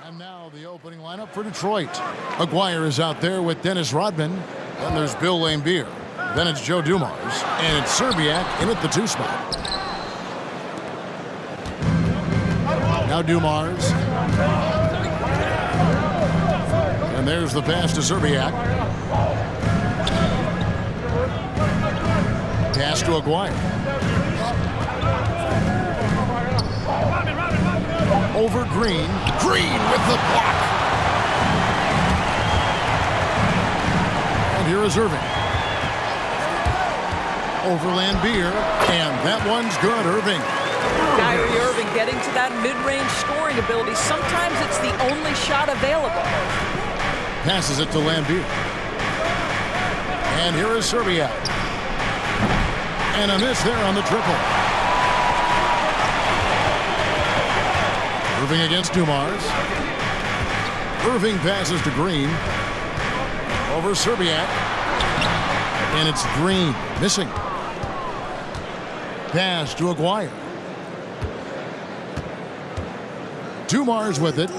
And now the opening lineup for Detroit. Aguirre is out there with Dennis Rodman. Then there's Bill Laimbeer. Then it's Joe Dumars. And it's Serbiak in at the 2 spot. Now Dumars. And there's the pass to Serbiak. Pass to Aguirre. Over Green. Green with the block. And here is Irving. Over Laimbeer. And that one's good. Irving. Kyrie Irving getting to that mid-range scoring ability. Sometimes it's the only shot available. Passes it to Laimbeer. And here is Serbiak. And a miss there on the triple. Irving against Dumars. Irving passes to Green. Over Serbiak. And it's Green missing. Pass to Aguirre. Dumars with it.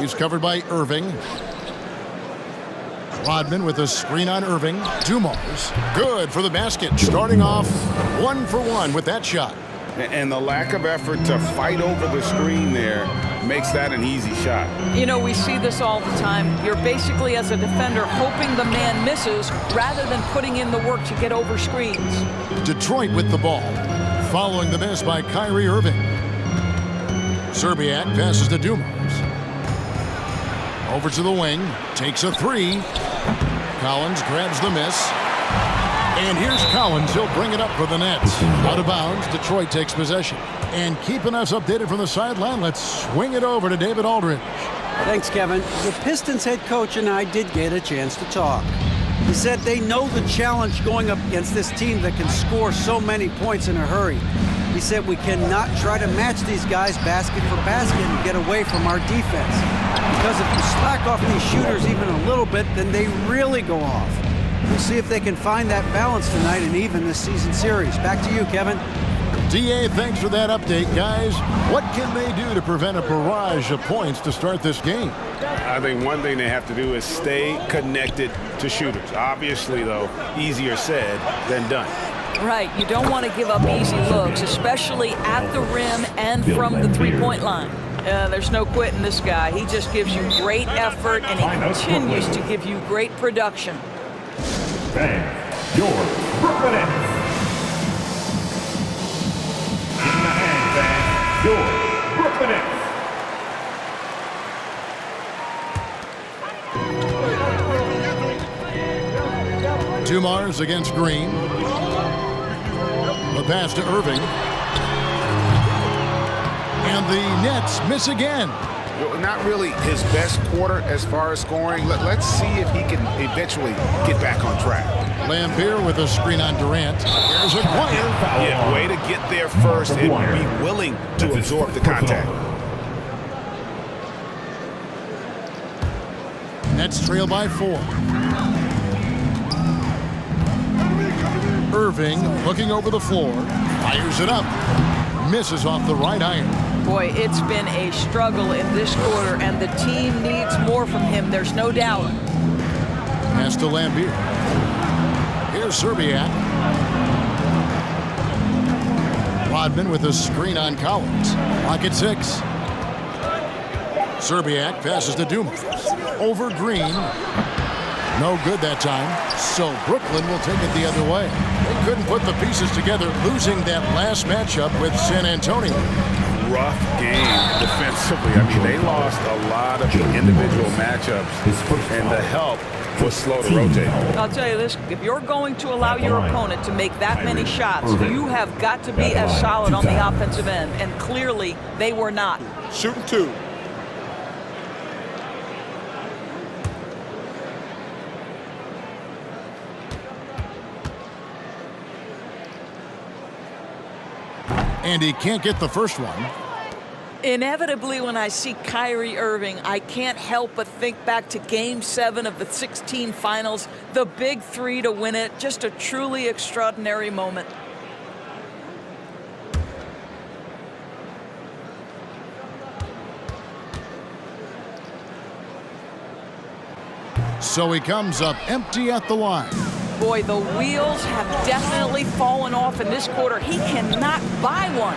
He's covered by Irving. Rodman with a screen on Irving. Dumars. Good for the basket. Starting off 1 for 1 with that shot. And the lack of effort to fight over the screen there makes that an easy shot. You know, we see this all the time. You're basically, as a defender, hoping the man misses rather than putting in the work to get over screens. Detroit with the ball. Following the miss by Kyrie Irving. Serbiak passes to Dumars. Over to the wing. Takes a 3. Collins grabs the miss. And here's Collins. He'll bring it up for the Nets. Out of bounds. Detroit takes possession. And keeping us updated from the sideline, let's swing it over to David Aldridge. Thanks, Kevin. The Pistons head coach and I did get a chance to talk. He said they know the challenge going up against this team that can score so many points in a hurry. He said we cannot try to match these guys basket for basket and get away from our defense. Because if you slack off these shooters even a little bit, then they really go off. We'll see if they can find that balance tonight and even this season series. Back to you, Kevin. DA, thanks for that update, guys. What can they do to prevent a barrage of points to start this game? I think one thing they have to do is stay connected to shooters. Obviously, though, easier said than done. Right, you don't want to give up easy looks, especially at the rim and from the three-point line. There's no quitting this guy. He just gives you great effort, and he continues to give you great production. Fans, your Brooklyn Nets. In the hand, fans, your Brooklyn Nets. Dumars against Green. The pass to Irving. And the Nets miss again. Well, not really his best quarter as far as scoring. Let's see if he can eventually get back on track. Laimbeer with a screen on Durant. There's Aguirre. Yeah, way to get there first and be willing to absorb the contact. Nets trail by 4. Irving looking over the floor. Fires it up. Misses off the right iron. Boy, it's been a struggle in this quarter, and the team needs more from him. There's no doubt. Pass to Laimbeer. Here's Serbiak. Rodman with a screen on Collins. Lock at 6. Serbiak passes to Dumars. Over Green. No good that time. So Brooklyn will take it the other way. They couldn't put the pieces together, losing that last matchup with San Antonio. Rough game defensively. I mean, they lost a lot of individual matchups, and the help was slow to rotate. I'll tell you this, if you're going to allow your opponent to make that many shots, you have got to be as solid on the offensive end, and clearly they were not. Shooting 2. And he can't get the first one. Inevitably, when I see Kyrie Irving, I can't help but think back to Game 7 of the 16 finals, the big 3 to win it. Just a truly extraordinary moment. So he comes up empty at the line. Boy, the wheels have definitely fallen off in this quarter. He cannot buy one.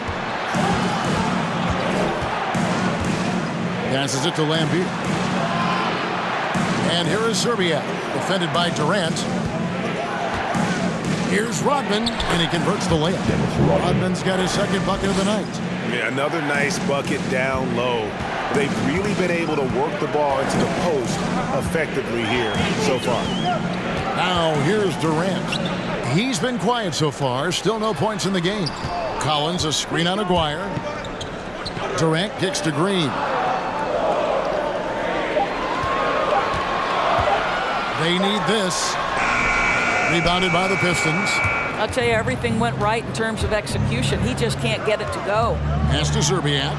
Passes it to Lambier. And here is Serbia, defended by Durant. Here's Rodman, and he converts the layup. Rodman's got his second bucket of the night. Yeah, another nice bucket down low. They've really been able to work the ball into the post effectively here so far. Now here's Durant. He's been quiet so far. Still no points in the game. Collins, a screen on Aguirre. Durant kicks to Green. They need this. Rebounded by the Pistons. I'll tell you, everything went right in terms of execution. He just can't get it to go. Pass to Zerbiak.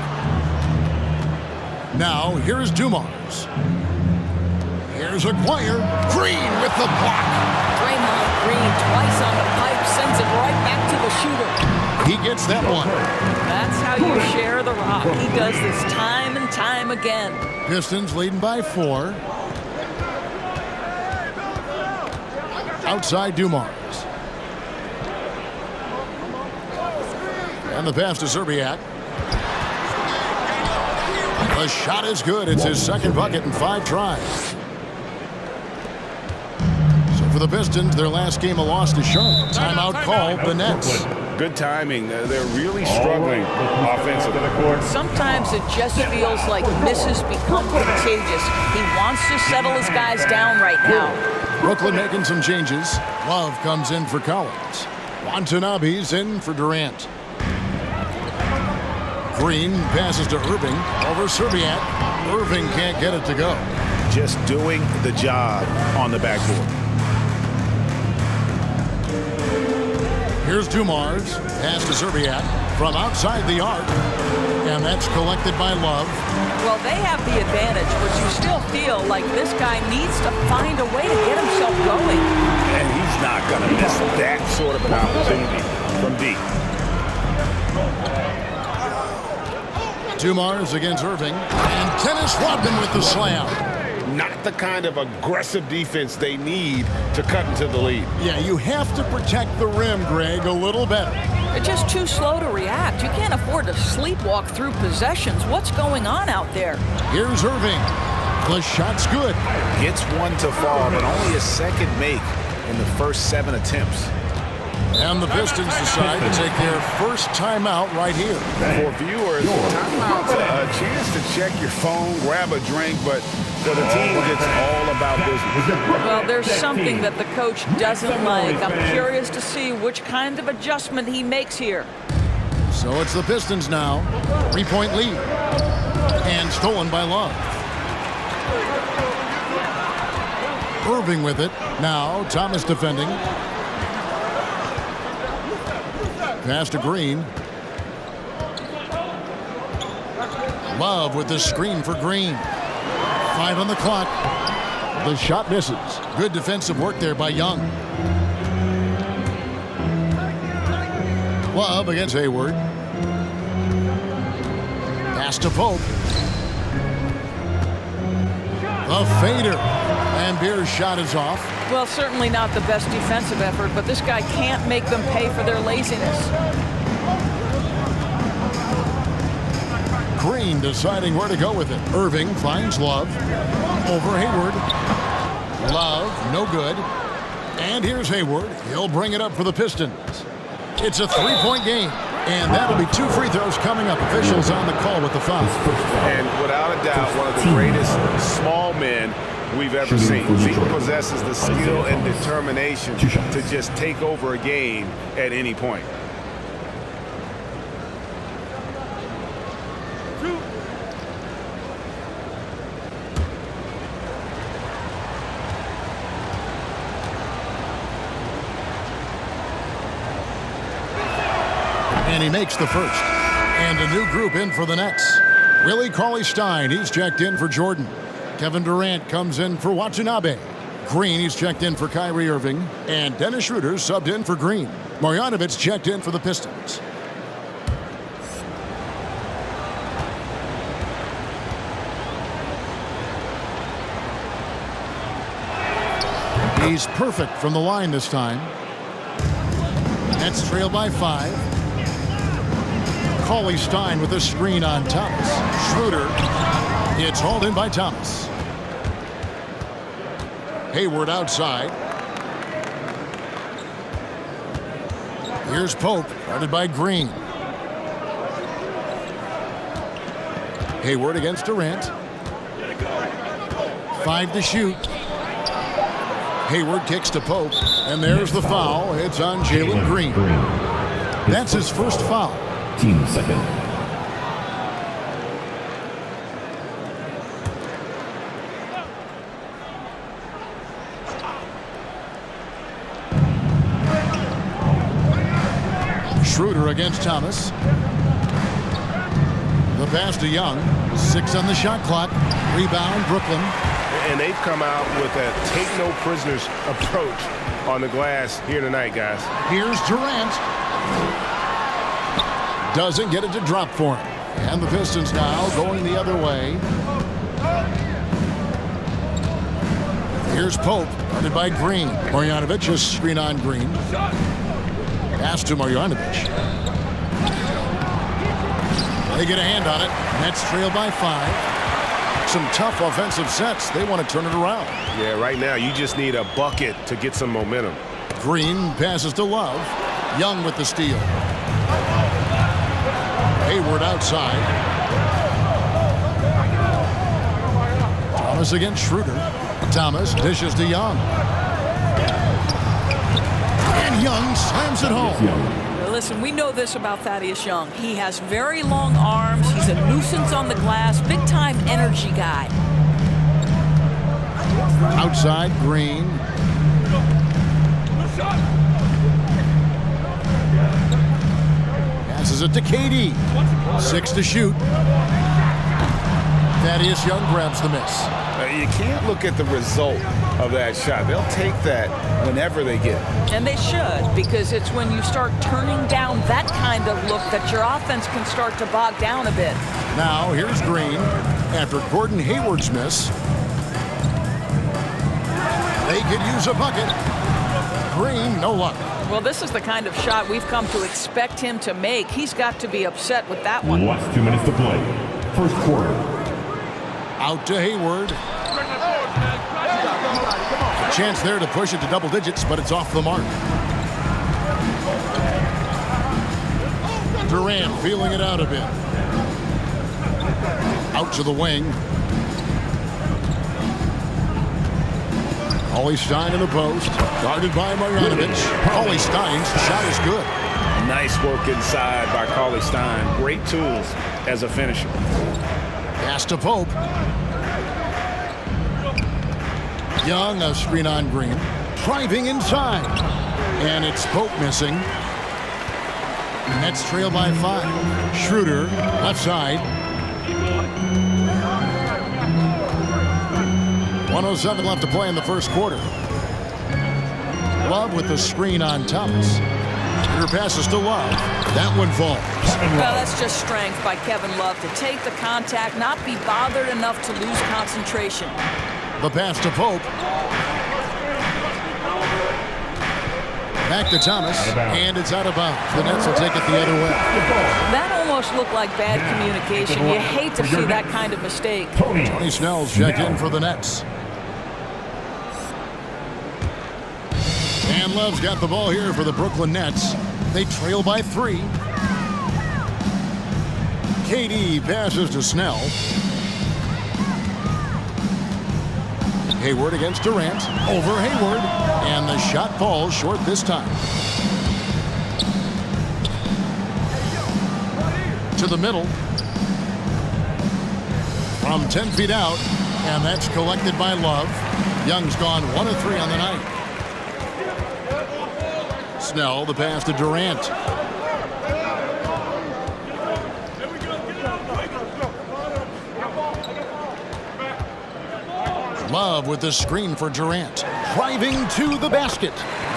Now, here's Dumars. Here's Aguirre. Green with the block. Draymond Green twice on the pipe, sends it right back to the shooter. He gets that one. That's how you share the rock. He does this time and time again. Pistons leading by 4. Outside Dumars. And the pass to Zerbiak. The shot is good. It's his second bucket in 5 tries. So for the Pistons, their last game a loss to Charlotte. Timeout called the Nets. Good timing. They're really struggling offensively. Sometimes it just feels like misses become contagious. He wants to settle his guys down right now. Brooklyn making some changes. Love comes in for Collins. Watanabe's in for Durant. Green passes to Irving over Serbiak. Irving can't get it to go. Just doing the job on the backboard. Here's Dumars. Pass to Serbiak from outside the arc. And that's collected by Love. Well, they have the advantage, but you still feel like this guy needs to find a way to get himself going. And he's not going to miss that sort of an opportunity from deep. Dumars against Irving. And Dennis Rodman with the slam. Not the kind of aggressive defense they need to cut into the lead. Yeah, you have to protect the rim, Greg, a little better. They're just too slow to react. You can't afford to sleepwalk through possessions. What's going on out there? Here's Irving. The shot's good. Gets one to fall, but only a second make in the first 7 attempts. And the Pistons decide to take their first timeout right here. For viewers, timeout's a chance to check your phone, grab a drink, but for the team, it's all about business. Well, there's something that the coach doesn't like. I'm curious to see which kind of adjustment he makes here. So it's the Pistons now. 3-point lead. And stolen by Love. Irving with it. Now Thomas defending. Pass to Green. Love with the screen for Green. 5 on the clock. The shot misses. Good defensive work there by Young. Love against Hayward. Pass to Pope. The fader. And Beer's shot is off. Well, certainly not the best defensive effort, but this guy can't make them pay for their laziness. Green deciding where to go with it. Irving finds Love. Over Hayward. Love, no good. And here's Hayward. He'll bring it up for the Pistons. It's a 3-point game. And that'll be 2 free throws coming up. Officials on the call with the foul. And without a doubt, one of the greatest small men we've ever seen. He possesses the skill and determination to just take over a game at any point. And he makes the first. And a new group in for the Nets. Willie Cauley-Stein, he's checked in for Jordan. Kevin Durant comes in for Watanabe. Green, he's checked in for Kyrie Irving. And Dennis Schroeder subbed in for Green. Marjanovic checked in for the Pistons. He's perfect from the line this time. Nets trail by 5. Cauley-Stein with a screen on Thomas. Schroeder. It's hauled in by Thomas. Hayward outside. Here's Pope, guarded by Green. Hayward against Durant. 5 to shoot. Hayward kicks to Pope, and there's the foul. It's on Jalen Green. That's his first foul. Team second. Schroeder against Thomas. The pass to Young. 6 on the shot clock. Rebound, Brooklyn. And they've come out with a take-no-prisoners approach on the glass here tonight, guys. Here's Durant. Doesn't get it to drop for him. And the Pistons now going the other way. Here's Pope, guarded by Green. Marjanovic, a screen on Green. Pass to Marjanovic. They get a hand on it. Nets trail by 5. Some tough offensive sets. They want to turn it around. Yeah, right now you just need a bucket to get some momentum. Green passes to Love. Young with the steal. Hayward outside. Thomas against Schroeder. Thomas dishes to Young. And Young slams it home. Listen, we know this about Thaddeus Young. He has very long arms. He's a nuisance on the glass. Big-time energy guy. Outside, Green. Passes it to KD. 6 to shoot. Thaddeus Young grabs the miss. You can't look at the result of that shot. They'll take that whenever they get it. And they should, because it's when you start turning down that kind of look that your offense can start to bog down a bit. Now, here's Green after Gordon Hayward's miss. They could use a bucket. Green, no luck. Well, this is the kind of shot we've come to expect him to make. He's got to be upset with that one. Last 2 minutes to play. First quarter. Out to Hayward. A chance there to push it to double digits, but it's off the mark. Durant feeling it out a bit. Out to the wing. Cauley-Stein in the post. Guarded by Marjanovic. Cauley-Stein's shot is good. Nice work inside by Cauley-Stein. Great tools as a finisher. Pass to Pope. Young, a screen on Green. Driving inside. And it's Pope missing. Nets trail by 5. Schroeder, left side. 1:07 left to play in the first quarter. Love with the screen on Thomas. Schroeder passes to Love. That one falls. Well, that's just strength by Kevin Love to take the contact, not be bothered enough to lose concentration. The pass to Pope. Back to Thomas, and it's out of bounds. The Nets will take it the other way. That almost looked like bad communication. You hate to see that kind of mistake. Tony Snell's checked in for the Nets. And Love's got the ball here for the Brooklyn Nets. They trail by 3. KD passes to Snell. Hayward against Durant. Over Hayward. And the shot falls short this time. To the middle. From 10 feet out. And that's collected by Love. Young's gone 1 of 3 on the night. Snell, the pass to Durant. Love with the screen for Durant. Driving to the basket.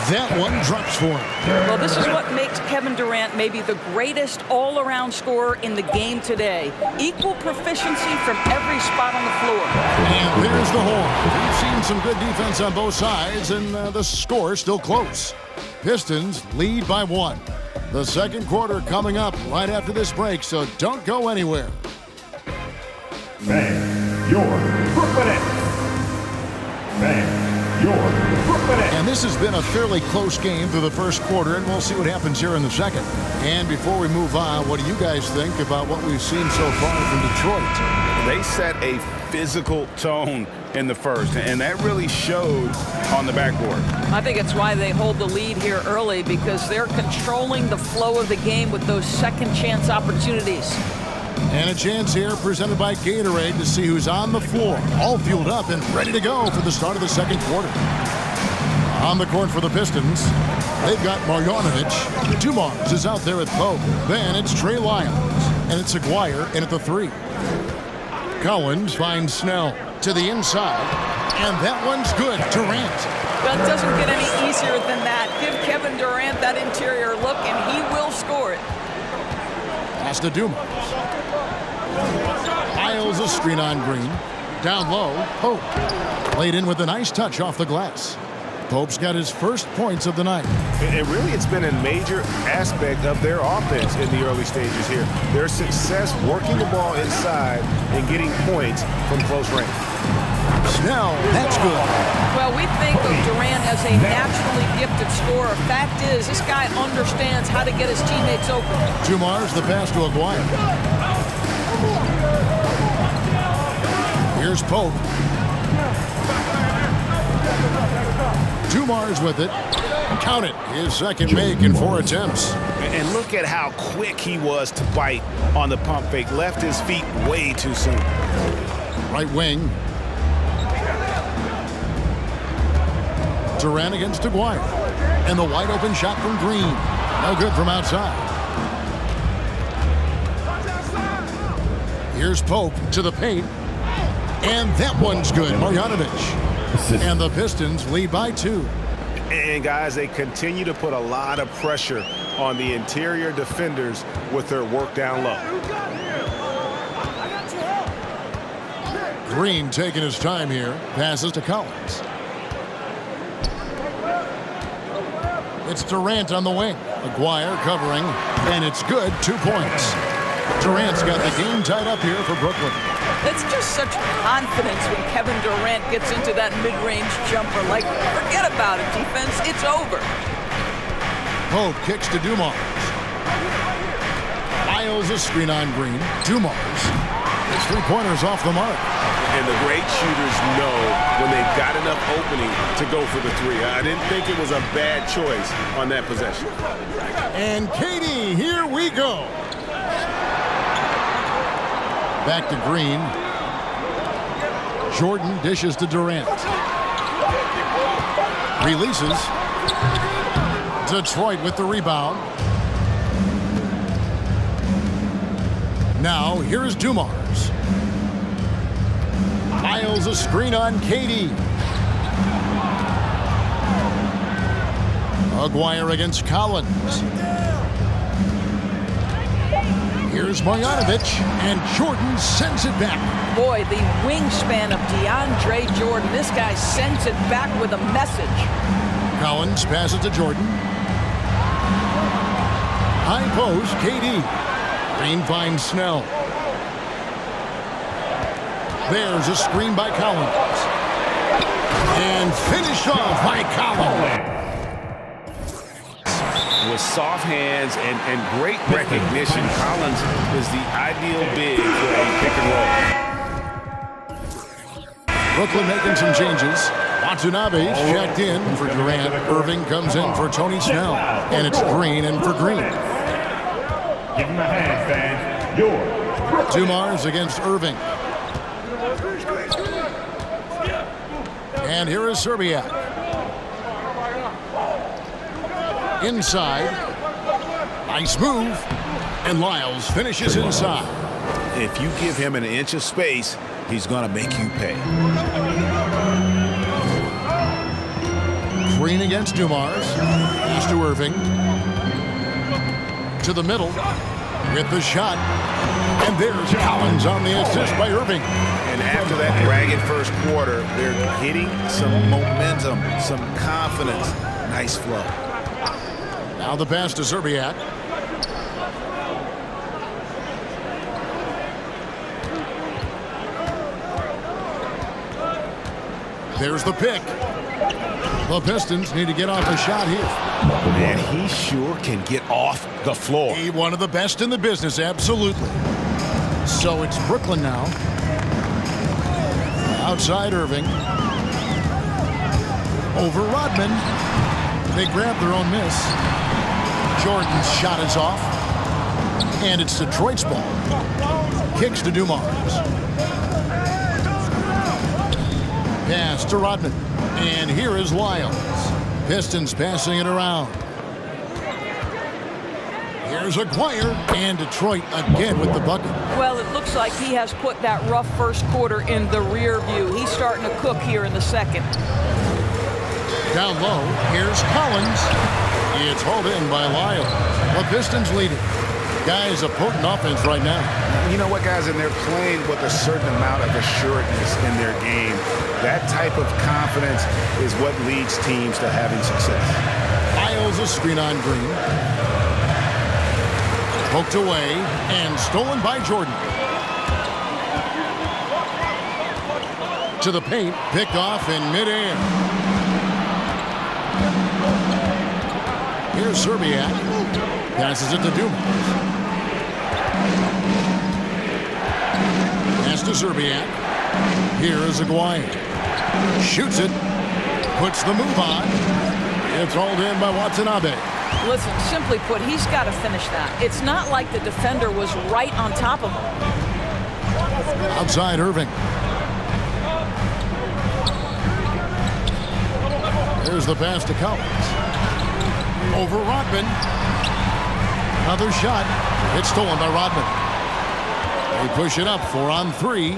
That one drops for him. Well, this is what makes Kevin Durant maybe the greatest all-around scorer in the game today. Equal proficiency from every spot on the floor. And there's the horn. We've seen been some good defense on both sides, and the score still close. Pistons lead by 1. The second quarter coming up right after this break, so don't go anywhere. Bang, your Brooklyn Nets. Bang, your Brooklyn Nets. And this has been a fairly close game through the first quarter, and we'll see what happens here in the second. And before we move on, what do you guys think about what we've seen so far from Detroit? They set a physical tone in the first, and that really showed on the backboard. I think it's why they hold the lead here early, because they're controlling the flow of the game with those second chance opportunities. And a chance here presented by Gatorade to see who's on the floor, all fueled up and ready to go for the start of the second quarter. On the court for the Pistons, they've got Marjanovic. Dumars is out there with Pope. Then it's Trey Lyles, and it's Aguirre in at the 3. Collins finds Snell to the inside, and that one's good. Durant. Well, it doesn't get any easier than that. Give Kevin Durant that interior look, and he will score it. Pass to Dumars. Lyles a screen on Green. Down low, Pope. Laid in with a nice touch off the glass. Pope's got his first points of the night. And really, it's been a major aspect of their offense in the early stages here. Their success working the ball inside and getting points from close range. Snell, that's good. Well, we think of Durant as a naturally gifted scorer. Fact is, this guy understands how to get his teammates open. Dumars, the pass to Aguirre. Here's Pope. Dumars with it. Count it. His second make in 4 attempts. And look at how quick he was to bite on the pump fake. Left his feet way too soon. Right wing. Durant against Aguirre. And the wide open shot from Green. No good from outside. Here's Pope to the paint. And that one's good. Marjanovic. And the Pistons lead by 2. And guys, they continue to put a lot of pressure on the interior defenders with their work down low. Green taking his time here. Passes to Collins. It's Durant on the wing. Aguirre covering, and it's good. 2 points. Durant's got the game tied up here for Brooklyn. It's just such confidence when Kevin Durant gets into that mid-range jumper. Like, forget about it, defense. It's over. Pope kicks to Dumars. Lyles a screen on Green. Dumars. His 3-pointers off the mark. And the great shooters know when they've got enough opening to go for the 3. I didn't think it was a bad choice on that possession. And Katie, here we go. Back to Green. Jordan dishes to Durant. Releases. Detroit with the rebound. Now, here is Dumars. Lyles a screen on Katie. Aguirre against Collins. Here's Marjanovic, and Jordan sends it back. Boy, the wingspan of DeAndre Jordan. This guy sends it back with a message. Collins passes to Jordan. High post, KD. Green finds Snell. There's a screen by Collins. And finished off by Collins. With soft hands and great recognition, Collins is the ideal big for a pick and roll. Brooklyn making some changes. Watanabe's checked in for Durant. Irving comes in for Tony Snell. And it's Green in for Green. Give him a hand, fans. Your Dumars against Irving. And here is Serbiak. Inside. Nice move. And Lyles finishes inside. If you give him an inch of space, he's going to make you pay. Green against Dumars. Pass to Irving. To the middle. With the shot. And there's Collins on the assist by Irving. And after that ragged first quarter, they're hitting some momentum, some confidence. Nice flow. Now the pass to Zerbiak. There's the pick. The Pistons need to get off a shot here. Man, he sure can get off the floor. He one of the best in the business, absolutely. So it's Brooklyn now. Outside Irving. Over Rodman. They grab their own miss. Jordan's shot is off. And it's Detroit's ball. Kicks to Dumars. Pass to Rodman. And here is Lyles. Pistons passing it around. Here's Aguirre. And Detroit again with the bucket. Well, it looks like he has put that rough first quarter in the rear view. He's starting to cook here in the second. Down low, here's Collins. It's hauled in by Lyles. The Pistons lead it. Guys, a potent offense right now. You know what, guys? And they're playing with a certain amount of assuredness in their game. That type of confidence is what leads teams to having success. Lyles a screen on Green. Poked away and stolen by Jordan. To the paint, picked off in midair. Here's Zerbiak. Passes it to Dumars. Pass to Zerbiak. Here is Aguirre. Shoots it. Puts the move on. It's hauled in by Watanabe. Listen, simply put, he's got to finish that. It's not like the defender was right on top of him. Outside Irving. There's the pass to Collins. Over Rodman. Another shot. It's stolen by Rodman. They push it up 4 on 3.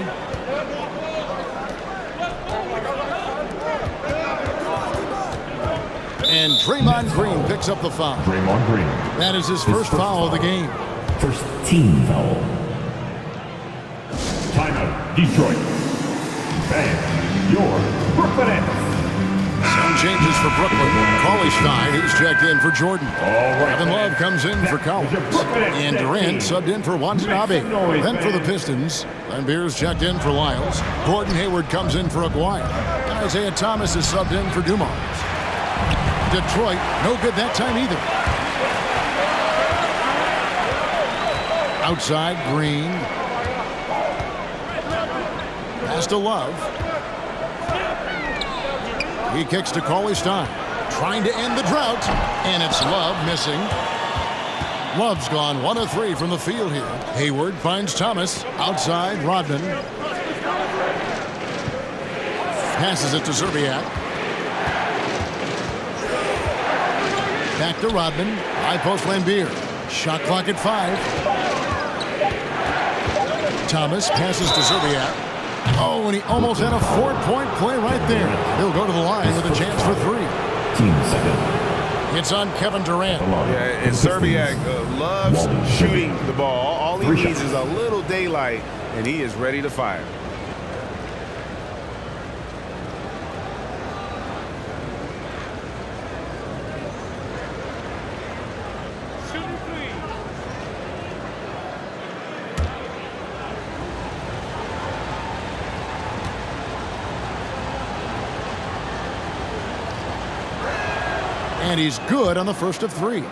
And Draymond Green picks up the foul. Draymond Green. That is his first foul of the game. First team foul. Timeout, Detroit. And your Brooklyn Nets. Some changes for Brooklyn. Cauley-Stein, he's checked in for Jordan. All right, Kevin Love comes in for Collins. And Durant subbed in for Watanabe. Then for the Pistons, Van Beers checked in for Lyles. Gordon Hayward comes in for Aguirre. And Isaiah Thomas is subbed in for Dumars. Detroit, no good that time either. Outside, Green. Pass to Love. He kicks to Cauley-Stein. Trying to end the drought. And it's Love missing. Love's gone 1 of 3 from the field here. Hayward finds Thomas. Outside, Rodman. Passes it to Zerbiak. Back to Rodman. High post Lambeer. Shot clock at 5. Thomas passes to Zerbiak. Oh, and he almost had a 4-point play right there. He'll go to the line with a chance for 3. Team second. It's on Kevin Durant. Yeah, and Zerbiak loves shooting the ball. All he needs is a little daylight, and he is ready to fire. And he's good on the first of 3.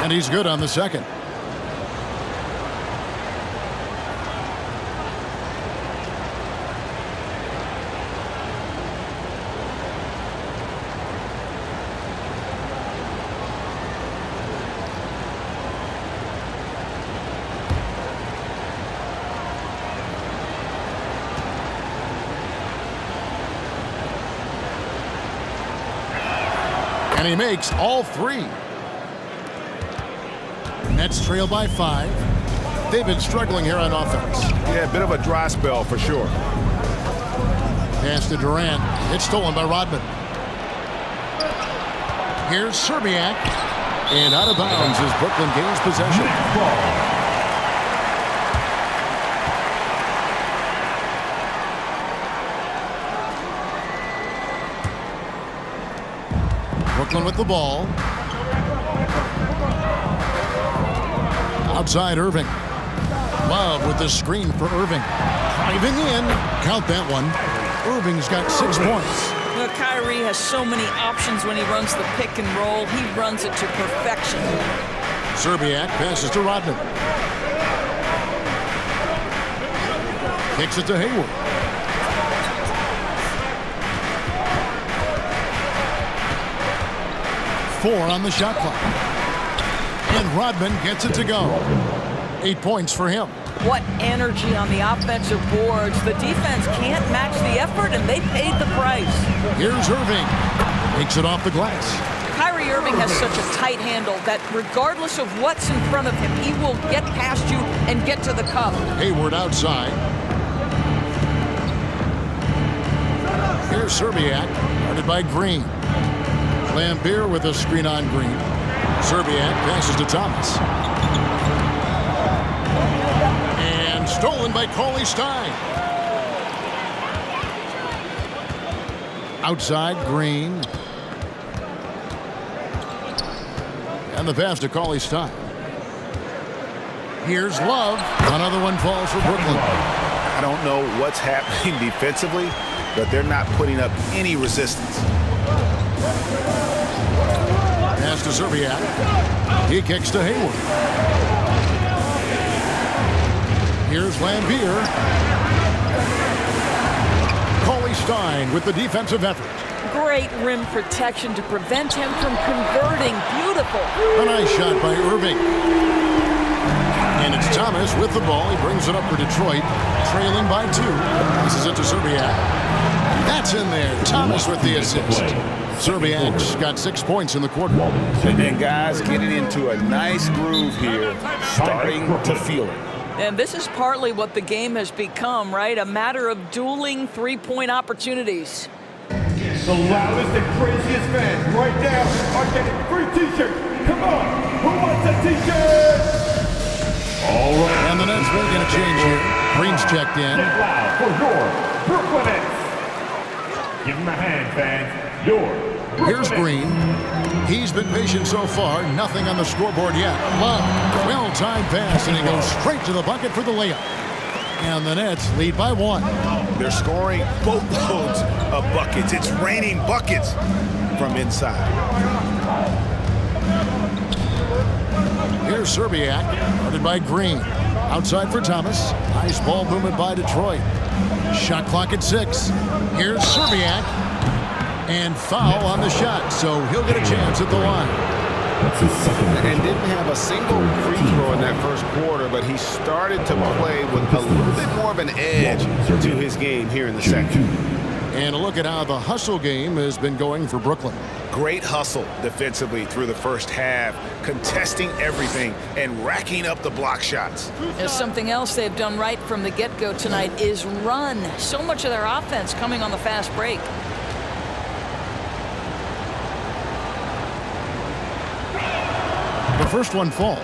And he's good on the second. And he makes all three. Nets trail by 5. They've been struggling here on offense. Yeah, a bit of a dry spell for sure. Pass to Durant. It's stolen by Rodman. Here's Serbiak. And out of bounds as Brooklyn gains possession. Brooklyn with the ball. Outside Irving. Love with the screen for Irving. Driving in. Count that one. Irving's got 6 points. Well, Kyrie has so many options when he runs the pick and roll. He runs it to perfection. Serbiak passes to Rodman. Kicks it to Hayward. Four on the shot clock. And Rodman gets it to go. 8 points for him. What energy on the offensive boards. The defense can't match the effort, and they paid the price. Here's Irving. Takes it off the glass. Kyrie Irving has such a tight handle that regardless of what's in front of him, he will get past you and get to the cup. Hayward outside. Here's Serbiak, guarded by Green. Lambeer with a screen on Green. Serbiak passes to Thomas. And stolen by Cauley-Stein. Outside Green. And the pass to Cauley-Stein. Here's Love. Another one falls for Brooklyn. I don't know what's happening defensively, but they're not putting up any resistance. Pass to Serbiak. He kicks to Hayward. Here's Lambeer. Cauley-Stein with the defensive effort. Great rim protection to prevent him from converting. Beautiful. A nice shot by Irving. And it's Thomas with the ball. He brings it up for Detroit, trailing by 2. Passes it to Serbiak. That's in there. Thomas with the assist. Serbiak's got 6 points in the quarter. And guys getting into a nice groove here, starting to feel it. And this is partly what the game has become, right? A matter of dueling three-point opportunities. The loudest and craziest fans right now are getting free t-shirts. Come on, who wants a t-shirt? All right. And the Nets making a change here. Green's checked in. Get loud for your Brooklyn Nets. Give him a hand, fans. Your Here's Green. He's been patient so far. Nothing on the scoreboard yet. Love. Well-timed pass, and he goes straight to the bucket for the layup. And the Nets lead by 1. They're scoring boatloads of buckets. It's raining buckets from inside. Here's Serbiak, guarded by Green. Outside for Thomas. Nice ball movement by Detroit. Shot clock at 6. Here's Serbiak. And foul on the shot, so he'll get a chance at the line. And didn't have a single free throw in that first quarter, but he started to play with a little bit more of an edge to his game here in the second. And a look at how the hustle game has been going for Brooklyn. Great hustle defensively through the first half, contesting everything and racking up the block shots. There's something else they've done right from the get-go tonight is run. So much of their offense coming on the fast break. The first one falls.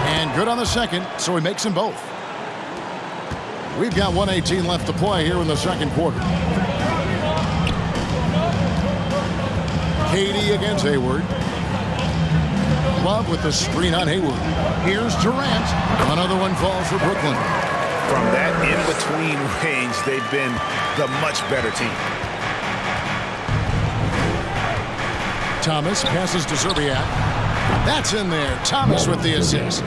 And good on the second, so he makes them both. We've got 1:18 left to play here in the second quarter. Katie against Hayward. Love with the screen on Hayward. Here's Durant. Another one falls for Brooklyn. From that in-between range, they've been the much better team. Thomas passes to Serbiak. That's in there. Thomas with the assist.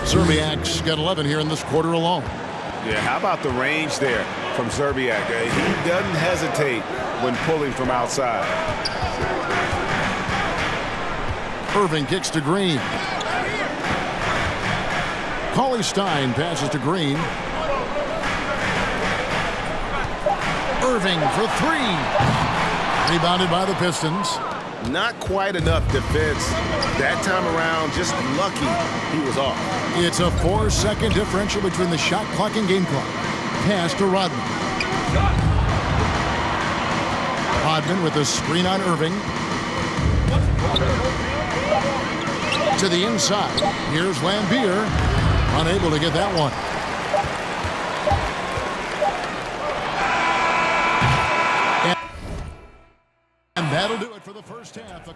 Zerbiak's got 11 here in this quarter alone. Yeah, how about the range there from Zerbiak? He doesn't hesitate when pulling from outside. Irving kicks to Green. Cauley Stein passes to Green. Irving for three. Rebounded by the Pistons. Not quite enough defense that time around. Just lucky he was off. It's a 4-second differential between the shot clock and game clock. Pass to Rodman. Rodman with a screen on Irving. To the inside. Here's Lambier. Unable to get that one. And that'll do it for the first half.